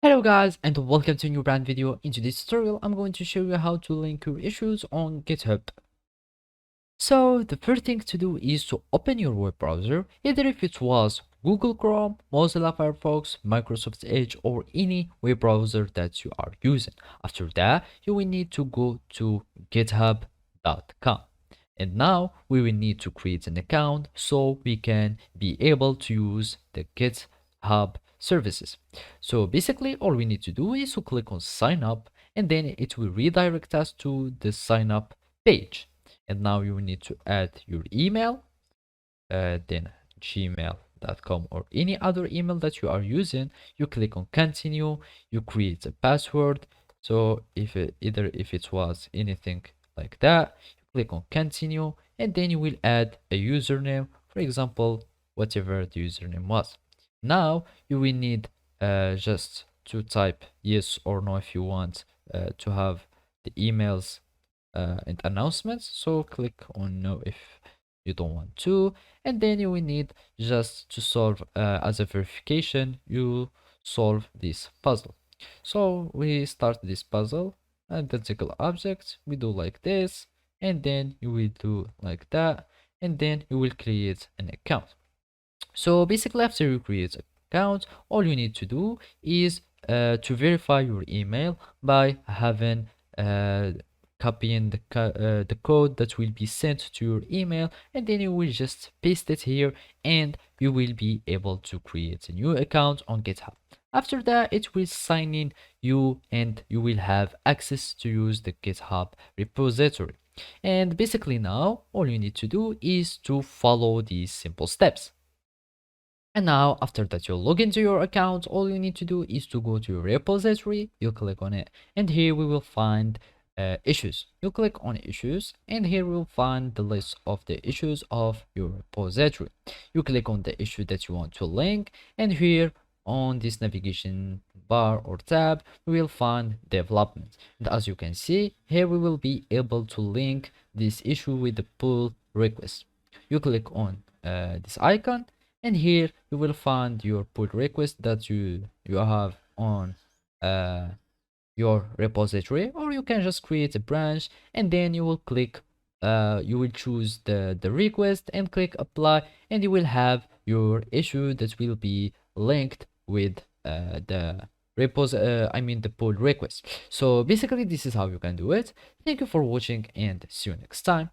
Hello guys and welcome to a new brand video. In today's tutorial I'm going to show you how to link your issues on GitHub. So the first thing to do is to open your web browser, either if it was Google Chrome, Mozilla Firefox, Microsoft Edge or any web browser that you are using. After that you will need to go to github.com. And now we will need to create an account so we can be able to use the GitHub services. So basically all we need to do is to click on sign up and then it will redirect us to the sign up page. And now you will need to add your email, then gmail.com or any other email that you are using. You click on continue, you create a password. So if it was anything like that, you click on continue and then you will add a username, for example whatever the username was. Now you will need just to type yes or no if you want to have the emails and announcements. So click on no if you don't want to, and then you will need just to solve as a verification, you solve this puzzle. So we start this puzzle and the single object, we do like this, and then you will do like that, and then you will create an account. So basically after you create an account, all you need to do is to verify your email by having copying the code that will be sent to your email, and then you will just paste it here and you will be able to create a new account on GitHub. After that it will sign in you and you will have access to use the GitHub repository. And basically now all you need to do is to follow these simple steps. And now after that you log into your account, all you need to do is to go to your repository, you click on it, and here we will find issues. You click on issues and here we will find the list of the issues of your repository. You click on the issue that you want to link, and here on this navigation bar or tab we will find development. And as you can see here we will be able to link this issue with the pull request. You click on this icon and here you will find your pull request that you have on your repository, or you can just create a branch and then you will click you will choose the request and click apply, and you will have your issue that will be linked with the the pull request. So basically this is how you can do it. Thank you for watching and see you next time.